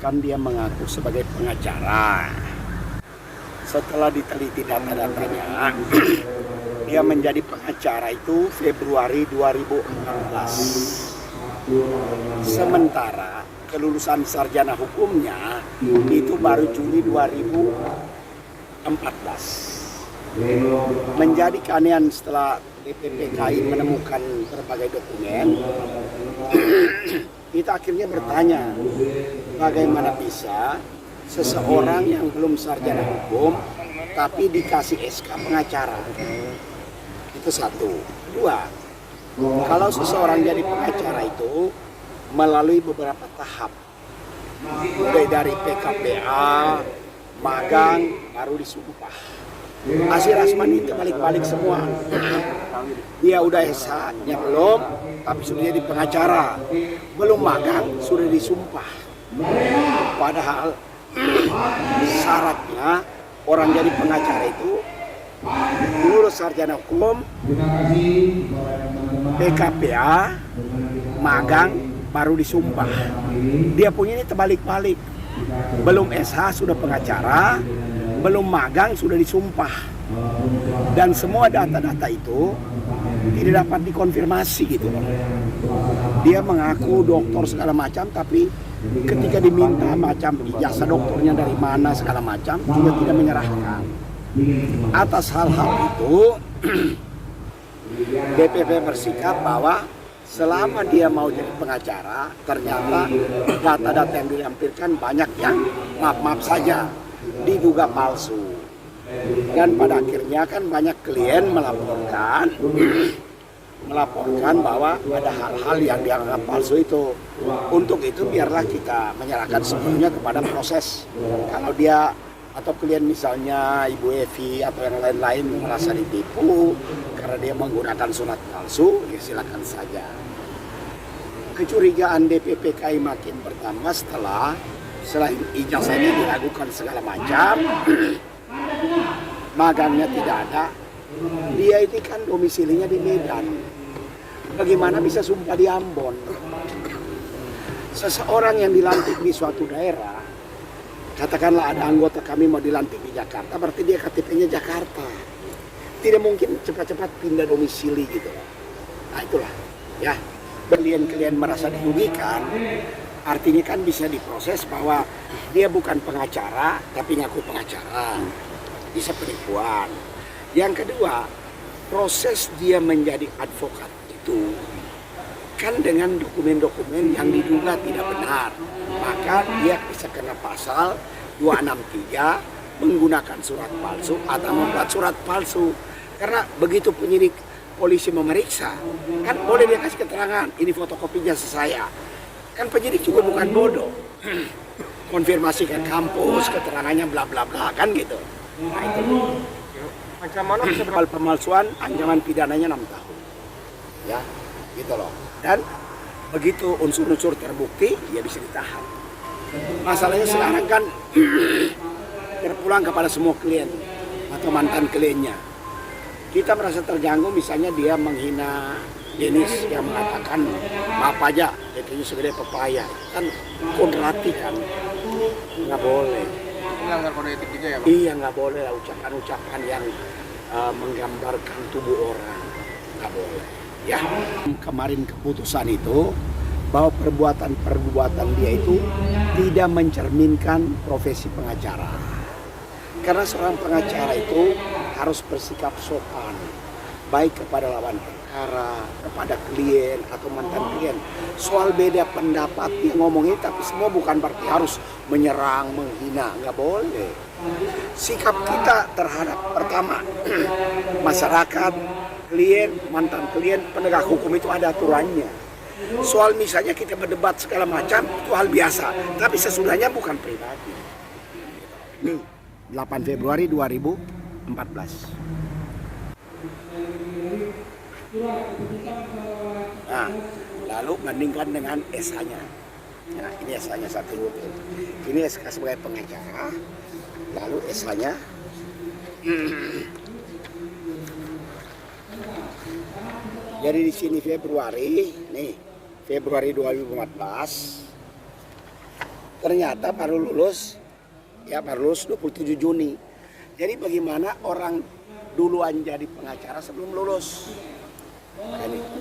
kan dia mengaku sebagai pengacara. Setelah diteliti data-datanya, dia menjadi pengacara itu Februari 2016. Sementara kelulusan sarjana hukumnya itu baru Juli 2014. Menjadi keanehan setelah DPPKI menemukan berbagai dokumen, kita akhirnya bertanya, bagaimana bisa seseorang yang belum sarjana hukum tapi dikasih SK pengacara? Itu satu. Dua, kalau seseorang jadi pengacara itu melalui beberapa tahap, mulai dari PKPA, magang, baru disumpah. Asir Rasman itu balik-balik semua. Dia udah SH-nya belum, tapi sudah jadi pengacara. Belum magang, sudah disumpah. Padahal syaratnya orang jadi pengacara itu lulus sarjana hukum, PKPA, magang, baru disumpah. Dia punya ini terbalik-balik. Belum SH sudah pengacara, belum magang sudah disumpah. Dan semua data-data itu tidak dapat dikonfirmasi gitu. Dia mengaku doktor segala macam, tapi ketika diminta macam ijazah doktornya dari mana segala macam juga tidak menyerahkan. Atas hal-hal itu DPP bersikap bahwa selama dia mau jadi pengacara, ternyata data-data yang dilampirkan banyak yang maaf-maaf saja diduga palsu. Dan pada akhirnya kan banyak klien melaporkan bahwa ada hal-hal yang dianggap palsu itu. Untuk itu biarlah kita menyerahkan sepenuhnya kepada proses. Kalau dia atau klien misalnya Ibu Evi atau yang lain-lain merasa ditipu karena dia menggunakan surat palsu, ya silakan saja. Kecurigaan DPPKI makin bertambah setelah selain ijazahnya diragukan segala macam, magangnya tidak ada. Dia itu kan domisilinya di Medan. Bagaimana bisa sumpah di Ambon? Seseorang yang dilantik di suatu daerah, katakanlah ada anggota kami mau dilantik di Jakarta, berarti dia KTP-nya Jakarta. Tidak mungkin cepat-cepat pindah domisili gitu. Nah itulah, ya. Klien-klien merasa dirugikan, artinya kan bisa diproses bahwa dia bukan pengacara, tapi ngaku pengacara. Bisa penipuan. Yang kedua, proses dia menjadi advokat itu kan dengan dokumen-dokumen yang diduga tidak benar. Maka dia bisa kena pasal 263 menggunakan surat palsu atau membuat surat palsu. Karena begitu penyidik polisi memeriksa, kan boleh dia kasih keterangan, ini fotokopinya saya. Kan penyidik juga bukan bodoh. Konfirmasi ke kampus, keterangannya bla bla bla, kan gitu. Nah itu. Ancaman pemalsuan, ancaman pidananya 6 tahun. Ya, gitu loh. Dan begitu unsur-unsur terbukti, ya bisa ditahan. Masalahnya sekarang kan terpulang kepada semua klien atau mantan kliennya. Kita merasa terganggu misalnya dia menghina Denis yang mengatakan maaf aja, itu segede pepaya. Kan kodrati kan, nggak boleh. Melanggar kode etik juga ya Pak? Iya, nggak boleh lah ucapan-ucapan yang menggambarkan tubuh orang, nggak boleh. Ya, kemarin keputusan itu bahwa perbuatan dia itu tidak mencerminkan profesi pengacara. Karena seorang pengacara itu harus bersikap sopan, baik kepada lawan perkara, kepada klien atau mantan klien. Soal beda pendapat dia ngomongin, tapi semua bukan berarti harus menyerang, menghina, nggak boleh. Sikap kita terhadap pertama masyarakat, klien, mantan klien, penegak hukum itu ada aturannya. Soal misalnya kita berdebat segala macam itu hal biasa, tapi sesudahnya bukan pribadi. Nih, 8 Februari 2014. Nah, lalu bandingkan dengan SH-nya. Nah, ini SH-nya satu. Ini SK sebagai pengacara. Lalu SH-nya. Jadi di sini Februari 2014. Ternyata baru lulus 27 Juni. Jadi bagaimana orang duluan jadi pengacara sebelum lulus? Kan itu.